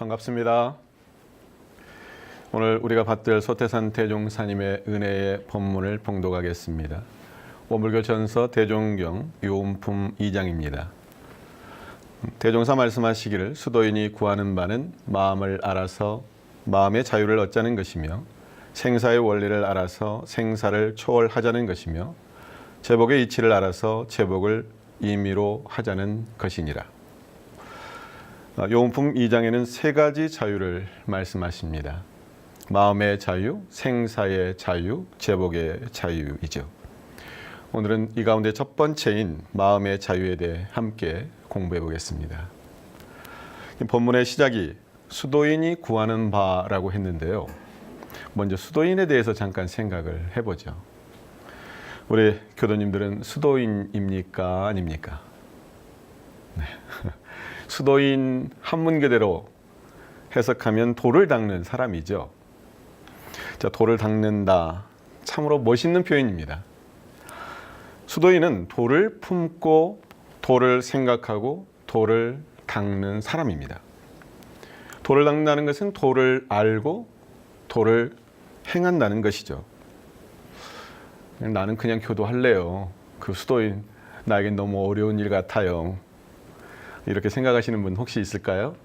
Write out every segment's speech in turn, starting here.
반갑습니다. 오늘 우리가 받들 소태산 대종사님의 은혜의 법문을 봉독하겠습니다. 원불교 전서 대종경 요음품 2장입니다. 대종사 말씀하시기를 수도인이 구하는 바는 마음을 알아서 마음의 자유를 얻자는 것이며 생사의 원리를 알아서 생사를 초월하자는 것이며 제복의 이치를 알아서 제복을 임의로 하자는 것이니라. 요음품 2장에는 세 가지 자유를 말씀하십니다. 마음의 자유, 생사의 자유, 제복의 자유이죠. 오늘은 이 가운데 첫 번째인 마음의 자유에 대해 함께 공부해 보겠습니다. 본문의 시작이 수도인이 구하는 바라고 했는데요. 먼저 수도인에 대해서 잠깐 생각을 해보죠. 우리 교도님들은 수도인입니까? 아닙니까? 네. 수도인 한문교대로 해석하면 돌을 닦는 사람이죠. 자, 돌을 닦는다. 참으로 멋있는 표현입니다. 수도인은 돌을 품고 돌을 생각하고 돌을 닦는 사람입니다. 돌을 닦는다는 것은 돌을 알고 돌을 행한다는 것이죠. 나는 그냥 교도할래요. 그 수도인 나에겐 너무 어려운 일 같아요. 이렇게 생각하시는 분 혹시 있을까요?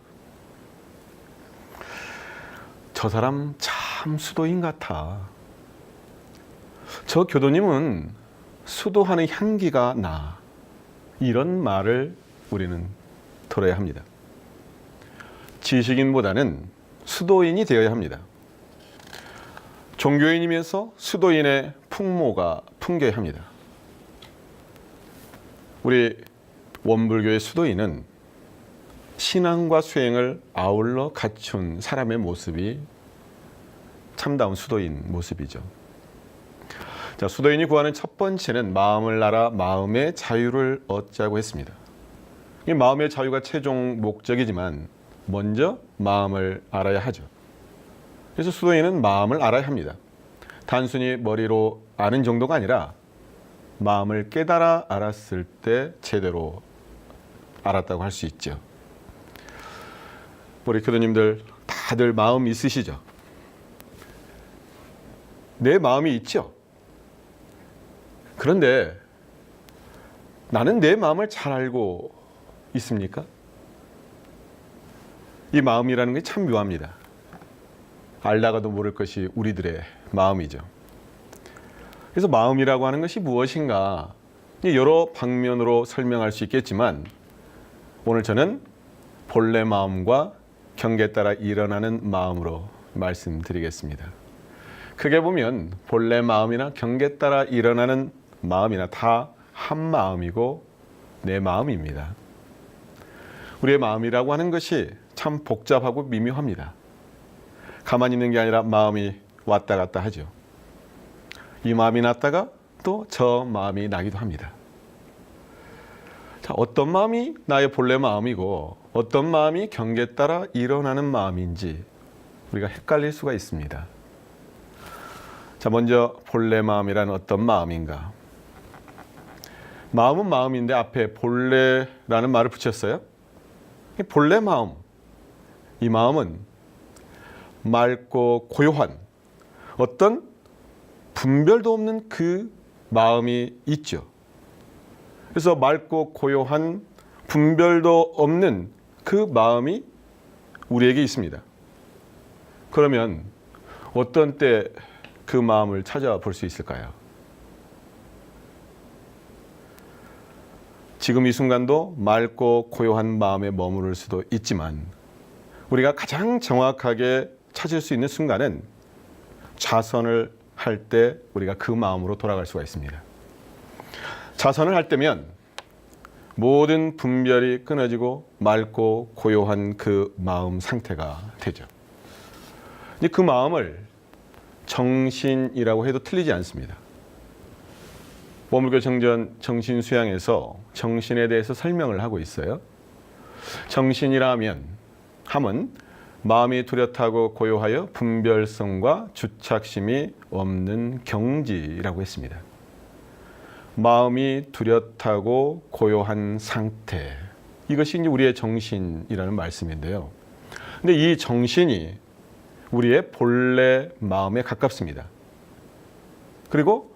저 사람 참 수도인 같아. 저 교도님은 수도하는 향기가 나. 이런 말을 우리는 들어야 합니다. 지식인보다는 수도인이 되어야 합니다. 종교인이면서 수도인의 풍모가 풍겨야 합니다. 우리 원불교의 수도인은 신앙과 수행을 아울러 갖춘 사람의 모습이 참다운 수도인 모습이죠. 자, 수도인이 구하는 첫 번째는 마음을 알아 마음의 자유를 얻자고 했습니다. 이 마음의 자유가 최종 목적이지만 먼저 마음을 알아야 하죠. 그래서 수도인은 마음을 알아야 합니다. 단순히 머리로 아는 정도가 아니라 마음을 깨달아 알았을 때 제대로 알았다고 할 수 있죠. 우리 교도님들 다들 마음 있으시죠? 내 마음이 있죠? 그런데 나는 내 마음을 잘 알고 있습니까? 이 마음이라는 게 참 묘합니다. 알다가도 모를 것이 우리들의 마음이죠. 그래서 마음이라고 하는 것이 무엇인가 여러 방면으로 설명할 수 있겠지만 오늘 저는 본래 마음과 경계에 따라 일어나는 마음으로 말씀드리겠습니다. 크게 보면 본래 마음이나 경계에 따라 일어나는 마음이나 다 한 마음이고 내 마음입니다. 우리의 마음이라고 하는 것이 참 복잡하고 미묘합니다. 가만히 있는 게 아니라 마음이 왔다 갔다 하죠. 이 마음이 났다가 또 저 마음이 나기도 합니다. 자, 어떤 마음이 나의 본래 마음이고 어떤 마음이 경계에 따라 일어나는 마음인지 우리가 헷갈릴 수가 있습니다. 자, 먼저 본래 마음이란 어떤 마음인가? 마음은 마음인데 앞에 본래라는 말을 붙였어요. 본래 마음, 이 마음은 맑고 고요한 어떤 분별도 없는 그 마음이 있죠. 그래서 맑고 고요한 분별도 없는 그 마음이 우리에게 있습니다. 그러면 어떤 때 그 마음을 찾아볼 수 있을까요? 지금 이 순간도 맑고 고요한 마음에 머무를 수도 있지만 우리가 가장 정확하게 찾을 수 있는 순간은 자선을 할 때 우리가 그 마음으로 돌아갈 수가 있습니다. 자선을 할 때면 모든 분별이 끊어지고 맑고 고요한 그 마음 상태가 되죠. 그 마음을 정신이라고 해도 틀리지 않습니다. 원불교 정전 정신수양에서 정신에 대해서 설명을 하고 있어요. 정신이라 함은 마음이 뚜렷하고 고요하여 분별성과 주착심이 없는 경지라고 했습니다. 마음이 뚜렷하고 고요한 상태, 이것이 이제 우리의 정신이라는 말씀인데요. 근데 이 정신이 우리의 본래 마음에 가깝습니다. 그리고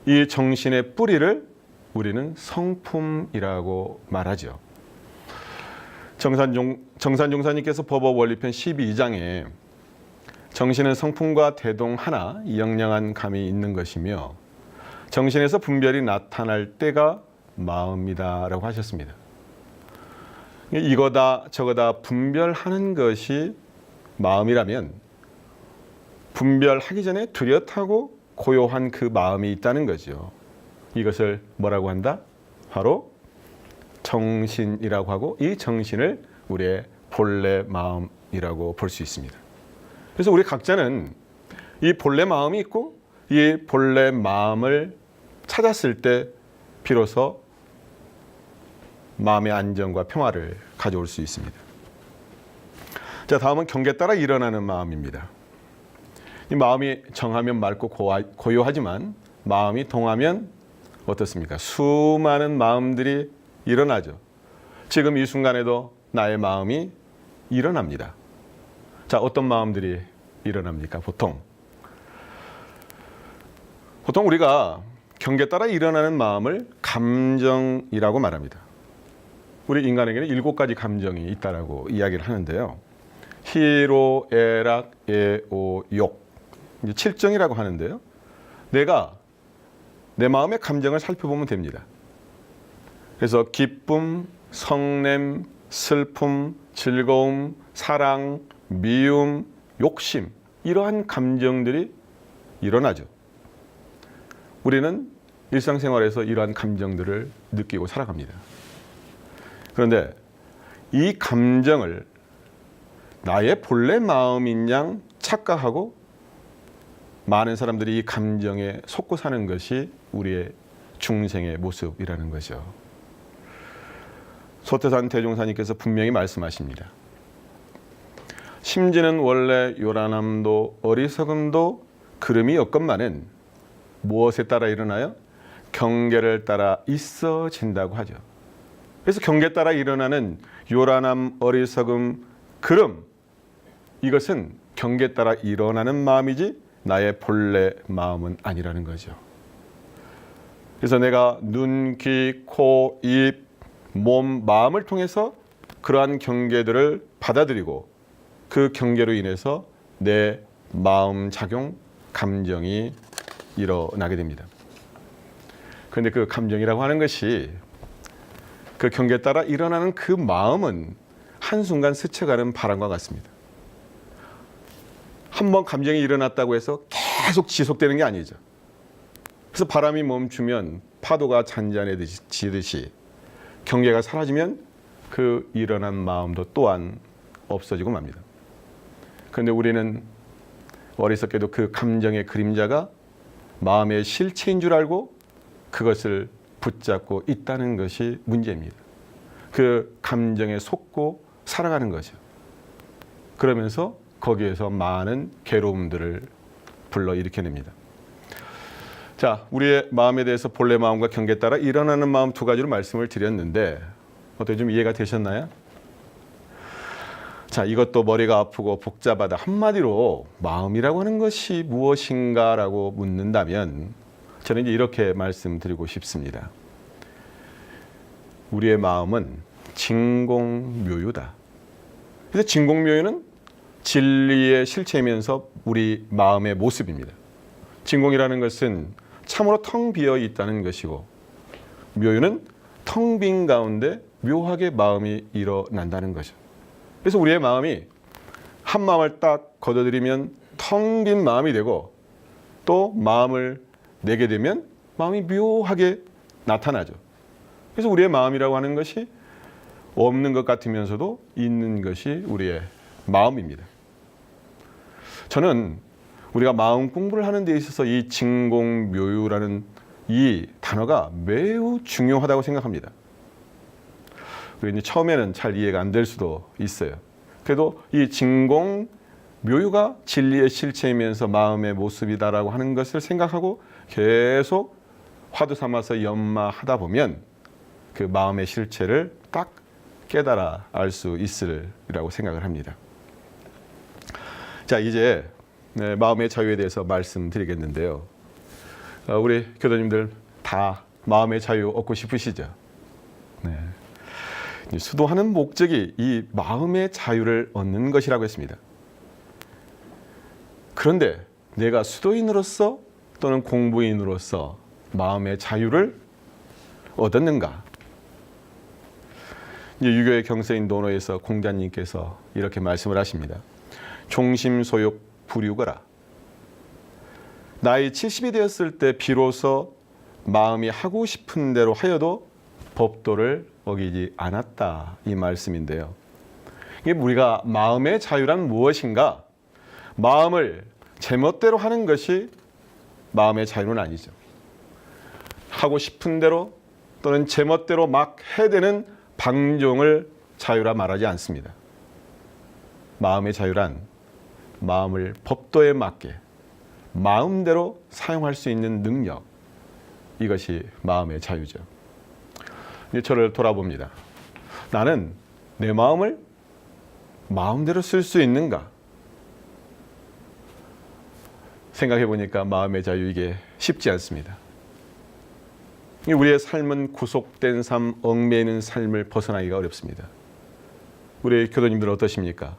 이 정신의 뿌리를 우리는 성품이라고 말하죠. 정산종사님께서 법어 원리편 12장에 정신은 성품과 대동하나 영영한 감이 있는 것이며 정신에서 분별이 나타날 때가 마음이다라고 하셨습니다. 이거다 저거다 분별하는 것이 마음이라면 분별하기 전에 뚜렷하고 고요한 그 마음이 있다는 거죠. 이것을 뭐라고 한다? 바로 정신이라고 하고 이 정신을 우리의 본래 마음이라고 볼 수 있습니다. 그래서 우리 각자는 이 본래 마음이 있고 이 본래 마음을 찾았을 때 비로소 마음의 안정과 평화를 가져올 수 있습니다. 자, 다음은 경계 따라 일어나는 마음입니다. 이 마음이 정하면 맑고 고요하지만 마음이 동하면 어떻습니까? 수많은 마음들이 일어나죠. 지금 이 순간에도 나의 마음이 일어납니다. 자, 어떤 마음들이 일어납니까? 보통 우리가 경계 따라 일어나는 마음을 감정이라고 말합니다. 우리 인간에게는 7가지 감정이 있다라고 이야기를 하는데요. 희로, 애락, 애오, 욕, 7정이라고 하는데요. 내가 내 마음의 감정을 살펴보면 됩니다. 그래서 기쁨, 성냄, 슬픔, 즐거움, 사랑, 미움, 욕심, 이러한 감정들이 일어나죠. 우리는 일상생활에서 이러한 감정들을 느끼고 살아갑니다. 그런데 이 감정을 나의 본래 마음인 양 착각하고 많은 사람들이 이 감정에 속고 사는 것이 우리의 중생의 모습이라는 거죠. 소태산 대종사님께서 분명히 말씀하십니다. 심지는 원래 요란함도 어리석음도 그름이 없건만은 무엇에 따라 일어나요? 경계를 따라 있어진다고 하죠. 그래서 경계 따라 일어나는 요란함, 어리석음, 그름, 이것은 경계 따라 일어나는 마음이지 나의 본래 마음은 아니라는 거죠. 그래서 내가 눈, 귀, 코, 입, 몸, 마음을 통해서 그러한 경계들을 받아들이고 그 경계로 인해서 내 마음 작용, 감정이 일어나게 됩니다. 그런데 그 감정이라고 하는 것이 그 경계에 따라 일어나는 그 마음은 한순간 스쳐가는 바람과 같습니다. 한번 감정이 일어났다고 해서 계속 지속되는 게 아니죠. 그래서 바람이 멈추면 파도가 잔잔해지듯이 경계가 사라지면 그 일어난 마음도 또한 없어지고 맙니다. 그런데 우리는 어리석게도 그 감정의 그림자가 마음의 실체인 줄 알고 그것을 붙잡고 있다는 것이 문제입니다. 그 감정에 속고 살아가는 거죠. 그러면서 거기에서 많은 괴로움들을 불러일으켜냅니다. 자, 우리의 마음에 대해서 본래 마음과 경계에 따라 일어나는 마음 2가지로 말씀을 드렸는데 어떻게 좀 이해가 되셨나요? 자, 이것도 머리가 아프고 복잡하다. 한마디로 마음이라고 하는 것이 무엇인가라고 묻는다면 저는 이제 이렇게 말씀드리고 싶습니다. 우리의 마음은 진공묘유다. 그래서 진공묘유는 진리의 실체이면서 우리 마음의 모습입니다. 진공이라는 것은 참으로 텅 비어 있다는 것이고 묘유는 텅 빈 가운데 묘하게 마음이 일어난다는 거죠. 그래서 우리의 마음이 한 마음을 딱 걷어들이면 텅 빈 마음이 되고 또 마음을 내게 되면 마음이 묘하게 나타나죠. 그래서 우리의 마음이라고 하는 것이 없는 것 같으면서도 있는 것이 우리의 마음입니다. 저는 우리가 마음 공부를 하는 데 있어서 이 진공묘유라는 이 단어가 매우 중요하다고 생각합니다. 이제 처음에는 잘 이해가 안 될 수도 있어요. 그래도 이 진공묘유가 진리의 실체이면서 마음의 모습이다라고 하는 것을 생각하고 계속 화두 삼아서 연마하다 보면 그 마음의 실체를 딱 깨달아 알 수 있으리라고 생각을 합니다. 자, 이제 마음의 자유에 대해서 말씀드리겠는데요. 우리 교도님들 다 마음의 자유 얻고 싶으시죠? 네. 수도하는 목적이 이 마음의 자유를 얻는 것이라고 했습니다. 그런데 내가 수도인으로서 또는 공부인으로서 마음의 자유를 얻었는가? 유교의 경서인 논어에서 공자님께서 이렇게 말씀을 하십니다. 종심소욕 불유거라. 나이 70이 되었을 때 비로소 마음이 하고 싶은 대로 하여도 법도를 어기지 않았다, 이 말씀인데요. 이게 우리가 마음의 자유란 무엇인가? 마음을 제멋대로 하는 것이 마음의 자유는 아니죠. 하고 싶은 대로 또는 제멋대로 막 해대는 방종을 자유라 말하지 않습니다. 마음의 자유란 마음을 법도에 맞게 마음대로 사용할 수 있는 능력, 이것이 마음의 자유죠. 이제 저를 돌아봅니다. 나는 내 마음을 마음대로 쓸 수 있는가? 생각해 보니까 마음의 자유, 이게 쉽지 않습니다. 우리의 삶은 구속된 삶, 얽매이는 삶을 벗어나기가 어렵습니다. 우리 교도님들은 어떠십니까?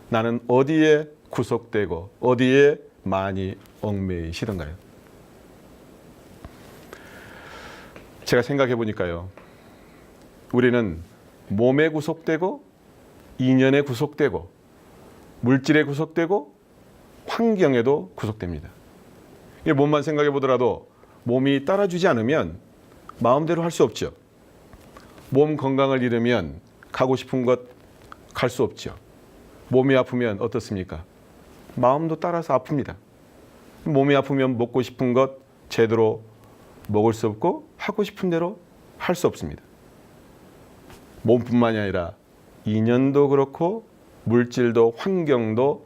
나는 어디에 구속되고 어디에 많이 얽매이시던가요? 제가 생각해 보니까요, 우리는 몸에 구속되고 인연에 구속되고 물질에 구속되고 환경에도 구속됩니다. 몸만 생각해 보더라도 몸이 따라주지 않으면 마음대로 할 수 없죠. 몸 건강을 잃으면 가고 싶은 곳 갈 수 없죠. 몸이 아프면 어떻습니까? 마음도 따라서 아픕니다. 몸이 아프면 먹고 싶은 것 제대로 먹을 수 없고 하고 싶은 대로 할 수 없습니다. 몸뿐만이 아니라 인연도 그렇고 물질도 환경도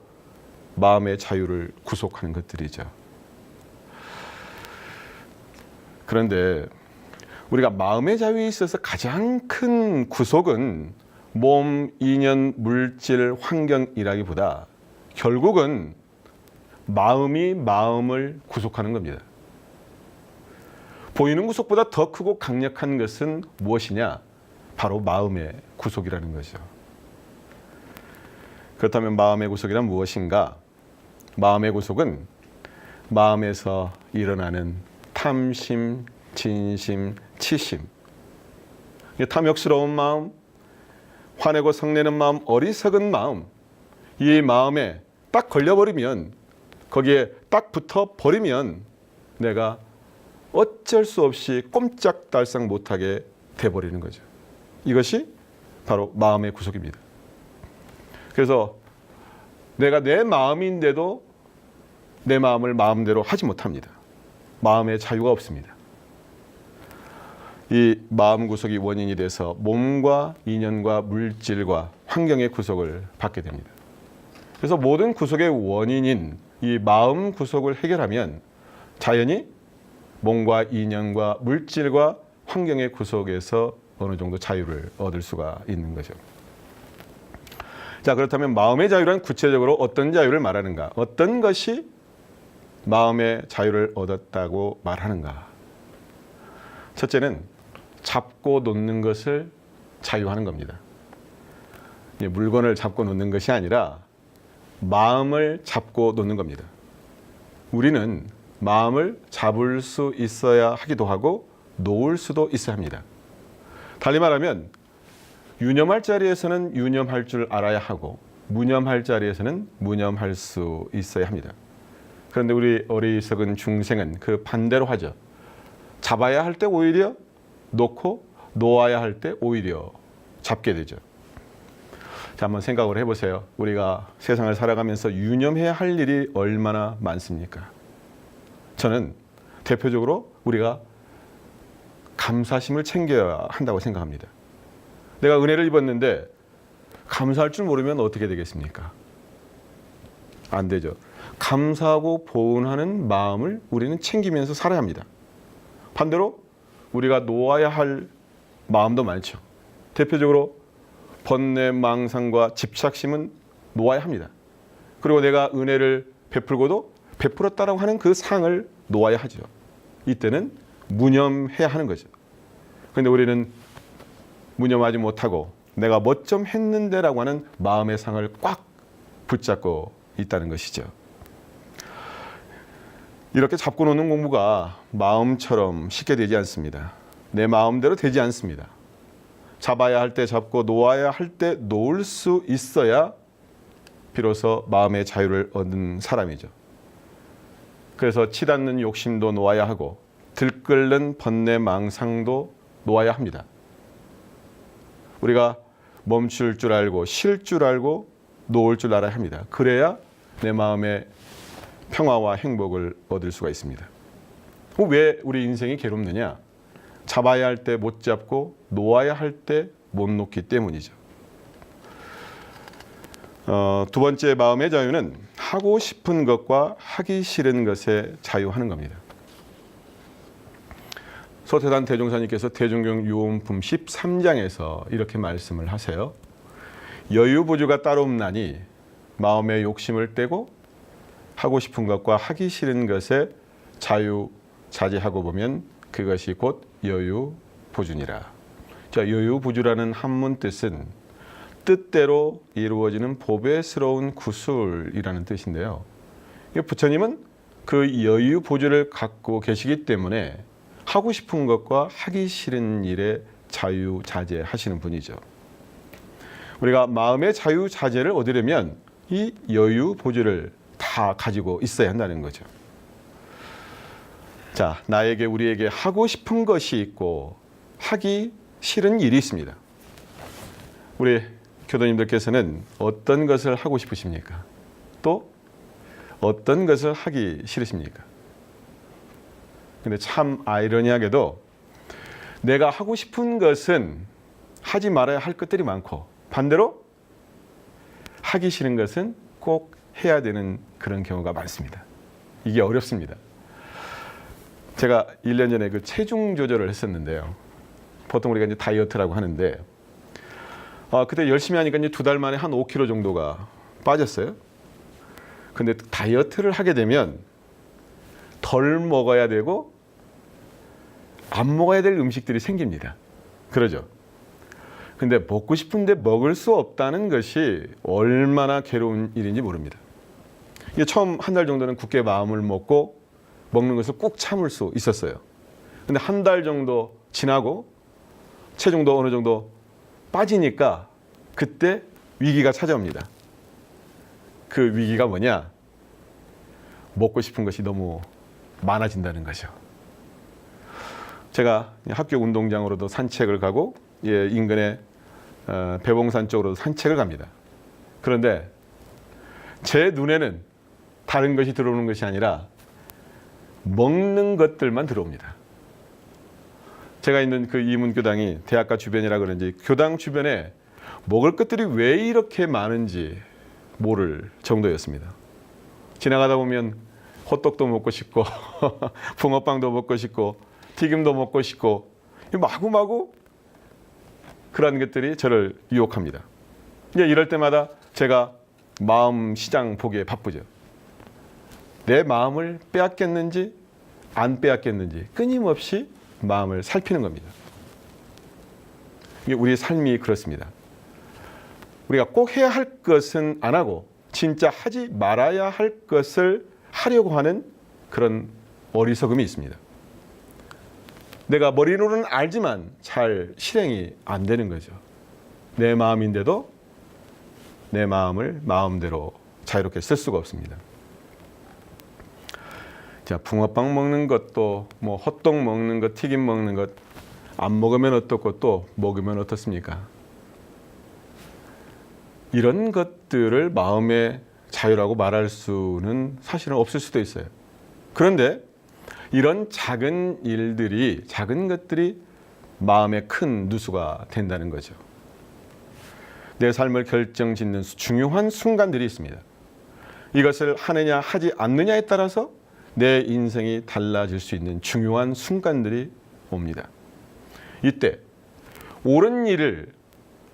마음의 자유를 구속하는 것들이죠. 그런데 우리가 마음의 자유에 있어서 가장 큰 구속은 몸, 인연, 물질, 환경이라기보다 결국은 마음이 마음을 구속하는 겁니다. 보이는 구속보다 더 크고 강력한 것은 무엇이냐? 바로 마음의 구속이라는 거죠. 그렇다면 마음의 구속이란 무엇인가? 마음의 구속은 마음에서 일어나는 탐심, 진심, 치심, 탐욕스러운 마음, 화내고 성내는 마음, 어리석은 마음, 이 마음에 딱 걸려버리면, 거기에 딱 붙어버리면 내가 어쩔 수 없이 꼼짝달싹 못하게 돼버리는 거죠. 이것이 바로 마음의 구속입니다. 그래서 내가 내 마음인데도 내 마음을 마음대로 하지 못합니다. 마음의 자유가 없습니다. 이 마음 구속이 원인이 돼서 몸과 인연과 물질과 환경의 구속을 받게 됩니다. 그래서 모든 구속의 원인인 이 마음 구속을 해결하면 자연히 몸과 인연과 물질과 환경의 구속에서 어느 정도 자유를 얻을 수가 있는 거죠. 자, 그렇다면 마음의 자유란 구체적으로 어떤 자유를 말하는가? 어떤 것이 마음의 자유를 얻었다고 말하는가? 첫째는 잡고 놓는 것을 자유하는 겁니다. 물건을 잡고 놓는 것이 아니라 마음을 잡고 놓는 겁니다. 우리는 마음을 잡을 수 있어야 하기도 하고 놓을 수도 있어야 합니다. 달리 말하면 유념할 자리에서는 유념할 줄 알아야 하고 무념할 자리에서는 무념할 수 있어야 합니다. 그런데 우리 어리석은 중생은 그 반대로 하죠. 잡아야 할 때 오히려 놓고 놓아야 할 때 오히려 잡게 되죠. 자, 한번 생각을 해보세요. 우리가 세상을 살아가면서 유념해야 할 일이 얼마나 많습니까? 저는 대표적으로 우리가 감사심을 챙겨야 한다고 생각합니다. 내가 은혜를 입었는데 감사할 줄 모르면 어떻게 되겠습니까? 안 되죠. 감사하고 보은하는 마음을 우리는 챙기면서 살아야 합니다. 반대로 우리가 놓아야 할 마음도 많죠. 대표적으로 번뇌, 망상과 집착심은 놓아야 합니다. 그리고 내가 은혜를 베풀고도 베풀었다라고 하는 그 상을 놓아야 하죠. 이때는 무념해야 하는 거죠. 그런데 우리는 무념하지 못하고 내가 뭐 좀 했는데라고 하는 마음의 상을 꽉 붙잡고 있다는 것이죠. 이렇게 잡고 노는 공부가 마음처럼 쉽게 되지 않습니다. 내 마음대로 되지 않습니다. 잡아야 할 때 잡고 놓아야 할 때 놓을 수 있어야 비로소 마음의 자유를 얻는 사람이죠. 그래서 치닫는 욕심도 놓아야 하고 들끓는 번뇌 망상도 놓아야 합니다. 우리가 멈출 줄 알고 쉴 줄 알고 놓을 줄 알아야 합니다. 그래야 내 마음의 평화와 행복을 얻을 수가 있습니다. 왜 우리 인생이 괴롭느냐? 잡아야 할 때 못 잡고 놓아야 할 때 못 놓기 때문이죠. 두 번째 마음의 자유는 하고 싶은 것과 하기 싫은 것에 자유하는 겁니다. 소태단 대종사님께서 대종경 유언품 13장에서 이렇게 말씀을 하세요. 여유부주가 따로 없나니 마음의 욕심을 떼고 하고 싶은 것과 하기 싫은 것에 자유자재하고 보면 그것이 곧 여유부주니라. 자, 여유부주라는 한문 뜻은 뜻대로 이루어지는 보배스러운 구술이라는 뜻인데요. 부처님은 그 여유부주를 갖고 계시기 때문에 하고 싶은 것과 하기 싫은 일에 자유자재하시는 분이죠. 우리가 마음의 자유자재를 얻으려면 이 여유부주를 다 가지고 있어야 한다는 거죠. 자, 나에게 우리에게 하고 싶은 것이 있고 하기 싫은 일이 있습니다. 우리 교도님들께서는 어떤 것을 하고 싶으십니까? 또 어떤 것을 하기 싫으십니까? 근데 참 아이러니하게도 내가 하고 싶은 것은 하지 말아야 할 것들이 많고 반대로 하기 싫은 것은 꼭 해야 되는 그런 경우가 많습니다. 이게 어렵습니다. 제가 1년 전에 그 체중 조절을 했었는데요. 보통 우리가 이제 다이어트라고 하는데 그때 열심히 하니까 이제 2달 만에 한 5kg 정도가 빠졌어요. 근데 다이어트를 하게 되면 덜 먹어야 되고 안 먹어야 될 음식들이 생깁니다. 그러죠? 근데 먹고 싶은데 먹을 수 없다는 것이 얼마나 괴로운 일인지 모릅니다. 이게 처음 한 달 정도는 굳게 마음을 먹고 먹는 것을 꾹 참을 수 있었어요. 근데 한 달 정도 지나고 체중도 어느 정도 빠지니까 그때 위기가 찾아옵니다. 그 위기가 뭐냐? 먹고 싶은 것이 너무 많아진다는 거죠. 제가 학교 운동장으로도 산책을 가고 인근의 배봉산 쪽으로도 산책을 갑니다. 그런데 제 눈에는 다른 것이 들어오는 것이 아니라 먹는 것들만 들어옵니다. 제가 있는 그 이문교당이 대학가 주변이라 그런지 교당 주변에 먹을 것들이 왜 이렇게 많은지 모를 정도였습니다. 지나가다 보면 호떡도 먹고 싶고 붕어빵도 먹고 싶고 튀김도 먹고 싶고 마구마구 그런 것들이 저를 유혹합니다. 이럴 때마다 제가 마음 시장 보기에 바쁘죠. 내 마음을 빼앗겼는지 안 빼앗겼는지 끊임없이 마음을 살피는 겁니다. 우리의 삶이 그렇습니다. 우리가 꼭 해야 할 것은 안 하고 진짜 하지 말아야 할 것을 하려고 하는 그런 어리석음이 있습니다. 내가 머리로는 알지만 잘 실행이 안 되는 거죠. 내 마음인데도 내 마음을 마음대로 자유롭게 쓸 수가 없습니다. 자, 붕어빵 먹는 것도 뭐 호떡 먹는 것, 튀김 먹는 것 안 먹으면 어떻고 또 먹으면 어떻습니까? 이런 것들을 마음의 자유라고 말할 수는 사실은 없을 수도 있어요. 그런데 이런 작은 일들이, 작은 것들이 마음의 큰 누수가 된다는 거죠. 내 삶을 결정짓는 중요한 순간들이 있습니다. 이것을 하느냐 하지 않느냐에 따라서 내 인생이 달라질 수 있는 중요한 순간들이 옵니다. 이때 옳은 일을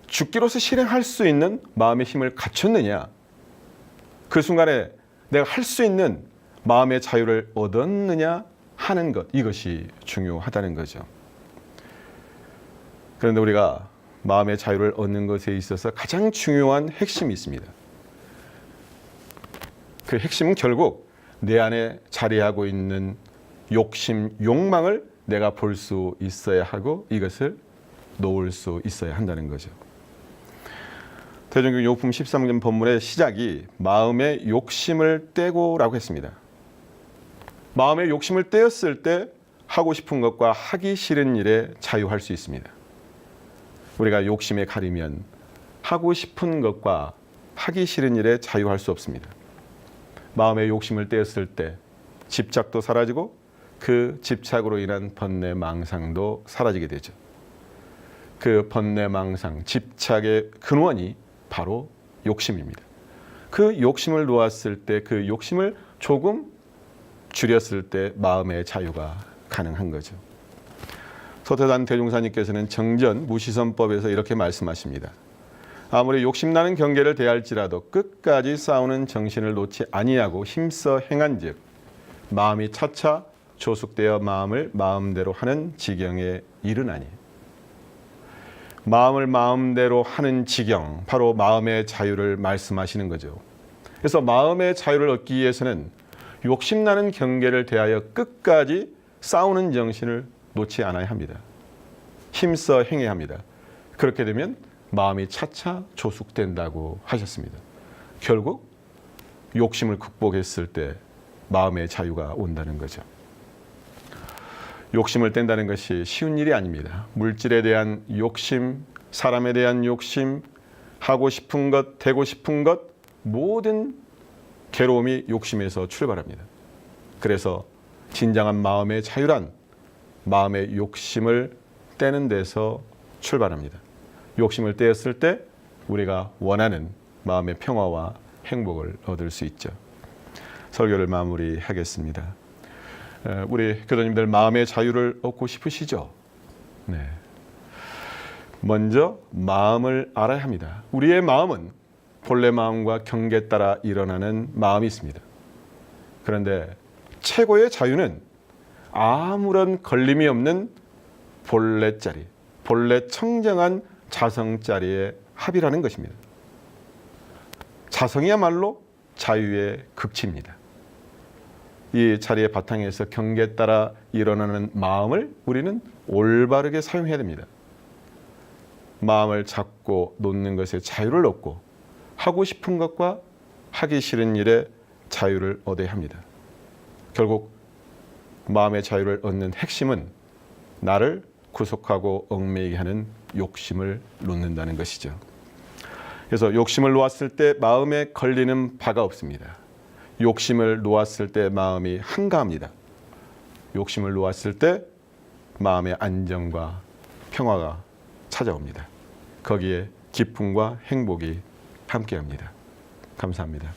죽기로서 실행할 수 있는 마음의 힘을 갖췄느냐, 그 순간에 내가 할 수 있는 마음의 자유를 얻었느냐 하는 것, 이것이 중요하다는 거죠. 그런데 우리가 마음의 자유를 얻는 것에 있어서 가장 중요한 핵심이 있습니다. 그 핵심은 결국 내 안에 자리하고 있는 욕심, 욕망을 내가 볼 수 있어야 하고 이것을 놓을 수 있어야 한다는 거죠. 대종교 요품 13권 본문의 시작이 마음의 욕심을 떼고라고 했습니다. 마음의 욕심을 떼었을 때 하고 싶은 것과 하기 싫은 일에 자유할 수 있습니다. 우리가 욕심에 가리면 하고 싶은 것과 하기 싫은 일에 자유할 수 없습니다. 마음의 욕심을 떼었을 때 집착도 사라지고 그 집착으로 인한 번뇌 망상도 사라지게 되죠. 그 번뇌 망상, 집착의 근원이 바로 욕심입니다. 그 욕심을 놓았을 때, 그 욕심을 조금 줄였을 때 마음의 자유가 가능한 거죠. 서태단 대종사님께서는 정전 무시선법에서 이렇게 말씀하십니다. 아무리 욕심나는 경계를 대할지라도 끝까지 싸우는 정신을 놓지 아니하고 힘써 행한즉 마음이 차차 조숙되어 마음을 마음대로 하는 지경에 이르나니. 마음을 마음대로 하는 지경, 바로 마음의 자유를 말씀하시는 거죠. 그래서 마음의 자유를 얻기 위해서는 욕심나는 경계를 대하여 끝까지 싸우는 정신을 놓지 않아야 합니다. 힘써 행해야 합니다. 그렇게 되면 마음이 차차 조숙된다고 하셨습니다. 결국 욕심을 극복했을 때 마음의 자유가 온다는 거죠. 욕심을 뗀다는 것이 쉬운 일이 아닙니다. 물질에 대한 욕심, 사람에 대한 욕심, 하고 싶은 것, 되고 싶은 것, 모든 괴로움이 욕심에서 출발합니다. 그래서 진정한 마음의 자유란 마음의 욕심을 떼는 데서 출발합니다. 욕심을 떼었을 때 우리가 원하는 마음의 평화와 행복을 얻을 수 있죠. 설교를 마무리하겠습니다. 우리 교도님들 마음의 자유를 얻고 싶으시죠? 네. 먼저 마음을 알아야 합니다. 우리의 마음은 본래 마음과 경계에 따라 일어나는 마음이 있습니다. 그런데 최고의 자유는 아무런 걸림이 없는 본래 자리, 본래 청정한 자성자리의 합이라는 것입니다. 자성이야말로 자유의 극치입니다. 이 자리의 바탕에서 경계에 따라 일어나는 마음을 우리는 올바르게 사용해야 됩니다. 마음을 잡고 놓는 것에 자유를 얻고 하고 싶은 것과 하기 싫은 일에 자유를 얻어야 합니다. 결국 마음의 자유를 얻는 핵심은 나를 구속하고 얽매이게 하는 욕심을 놓는다는 것이죠. 그래서 욕심을 놓았을 때 마음에 걸리는 바가 없습니다. 욕심을 놓았을 때 마음이 한가합니다. 욕심을 놓았을 때 마음의 안정과 평화가 찾아옵니다. 거기에 기쁨과 행복이 함께합니다. 감사합니다.